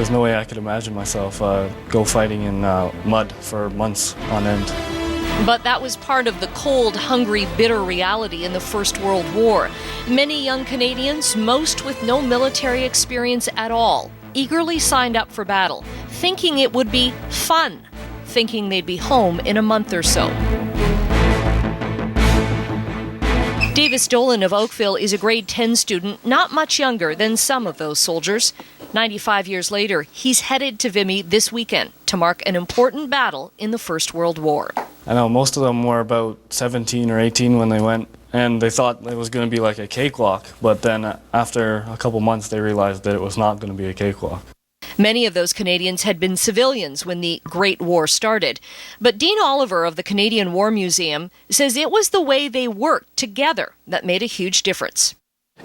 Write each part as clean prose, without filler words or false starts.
There's no way I could imagine myself go fighting in mud for months on end. But that was part of the cold, hungry, bitter reality in the First World War. Many young Canadians, most with no military experience at all, eagerly signed up for battle, thinking it would be fun, thinking they'd be home in a month or so. Davis Dolan of Oakville is a grade 10 student, not much younger than some of those soldiers. 95 years later, he's headed to Vimy this weekend to mark an important battle in the First World War. I know most of them were about 17 or 18 when they went, and they thought it was going to be like a cakewalk, but then after a couple months they realized that it was not going to be a cakewalk. Many of those Canadians had been civilians when the Great War started. But Dean Oliver of the Canadian War Museum says it was the way they worked together that made a huge difference.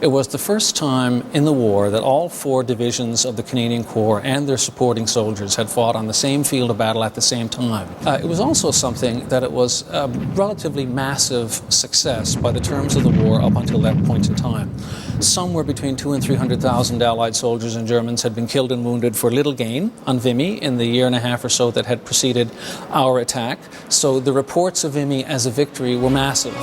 It was the first time in the war that all 4 divisions of the Canadian Corps and their supporting soldiers had fought on the same field of battle at the same time. It was also something that it was a relatively massive success by the terms of the war up until that point in time. Somewhere between 200,000 and 300,000 Allied soldiers and Germans had been killed and wounded for little gain on Vimy in the year and a half or so that had preceded our attack. So the reports of Vimy as a victory were massive.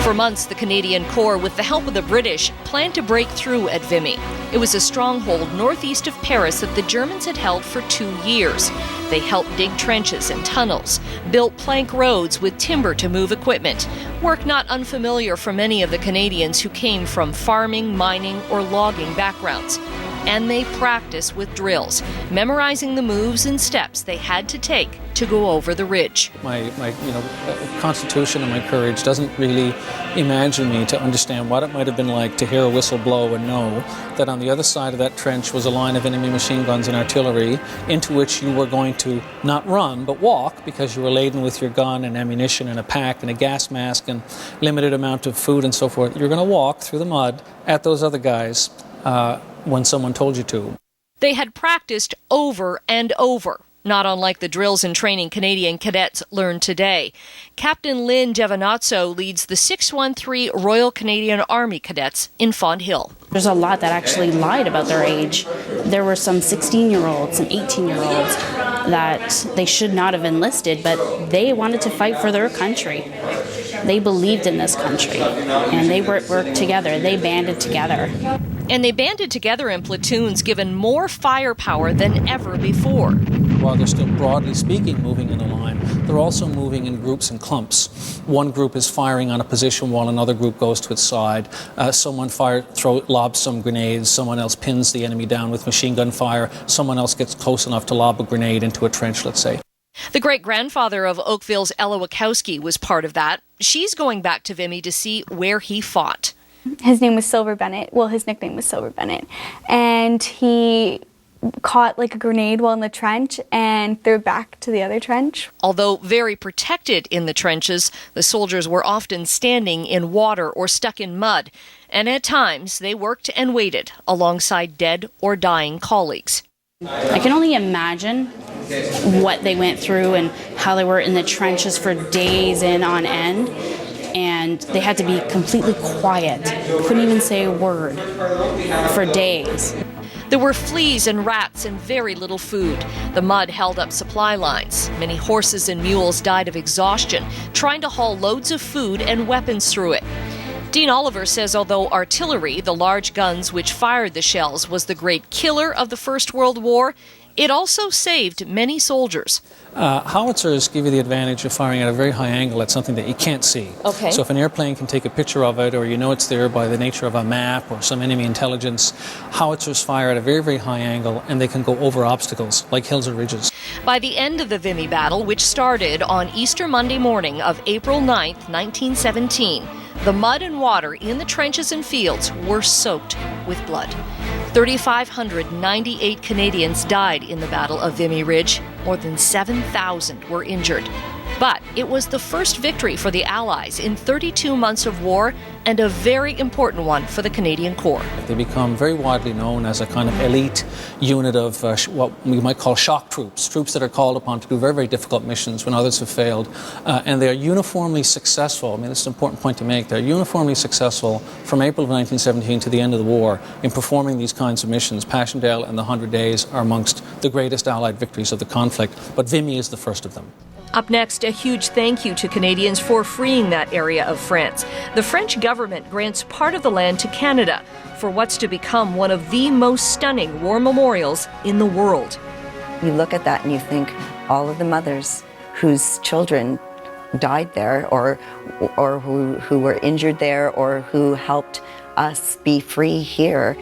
For months, the Canadian Corps, with the help of the British, planned to break through at Vimy. It was a stronghold northeast of Paris that the Germans had held for 2 years. They helped dig trenches and tunnels, built plank roads with timber to move equipment, work not unfamiliar for many of the Canadians who came from farming, mining, or logging backgrounds. And they practiced with drills, memorizing the moves and steps they had to take to go over the ridge. My constitution and my courage doesn't really imagine me to understand what it might have been like to hear a whistle blow and know that on the other side of that trench was a line of enemy machine guns and artillery into which you were going to not run but walk because you were laden with your gun and ammunition and a pack and a gas mask and limited amount of food and so forth. You're going to walk through the mud at those other guys when someone told you to. They had practiced over and over, not unlike the drills and training Canadian cadets learned today. Captain Lynn Devanazzo leads the 613 Royal Canadian Army Cadets in Fond Hill. There's a lot that actually lied about their age. There were some 16-year-olds and 18-year-olds that they should not have enlisted, but they wanted to fight for their country. They believed in this country, and they worked together. They banded together. And they banded together in platoons, given more firepower than ever before. While they're still broadly speaking moving in a line, they're also moving in groups and clumps. One group is firing on a position while another group goes to its side. Someone lobs some grenades, someone else pins the enemy down with machine gun fire, someone else gets close enough to lob a grenade into a trench, let's say. The great-grandfather of Oakville's Ella Wachowski was part of that. She's going back to Vimy to see where he fought. His name was Silver Bennett. Well, his nickname was Silver Bennett. And he caught like a grenade while in the trench and threw it back to the other trench. Although very protected in the trenches, the soldiers were often standing in water or stuck in mud. And at times, they worked and waited alongside dead or dying colleagues. I can only imagine what they went through and how they were in the trenches for days in on end. And they had to be completely quiet. Couldn't even say a word for days. There were fleas and rats and very little food. The mud held up supply lines. Many horses and mules died of exhaustion, trying to haul loads of food and weapons through it. Dean Oliver says although artillery, the large guns which fired the shells, was the great killer of the First World War, it also saved many soldiers. Howitzers give you the advantage of firing at a very high angle at something that you can't see. Okay. So if an airplane can take a picture of it, or you know it's there by the nature of a map or some enemy intelligence, howitzers fire at a very, very high angle, and they can go over obstacles like hills or ridges. By the end of the Vimy battle, which started on Easter Monday morning of April 9th, 1917, the mud and water in the trenches and fields were soaked with blood. 3,598 Canadians died in the Battle of Vimy Ridge. More than 7,000 were injured. But it was the first victory for the Allies in 32 months of war, and a very important one for the Canadian Corps. They become very widely known as a kind of elite unit of what we might call shock troops, troops that are called upon to do very, very difficult missions when others have failed. And they are uniformly successful. I mean, this is an important point to make. They're uniformly successful from April of 1917 to the end of the war in performing these kinds of missions. Passchendaele and the 100 Days are amongst the greatest Allied victories of the conflict, but Vimy is the first of them. Up next, a huge thank you to Canadians for freeing that area of France. The French government grants part of the land to Canada for what's to become one of the most stunning war memorials in the world. You look at that and you think all of the mothers whose children died there or who were injured there or who helped us be free here.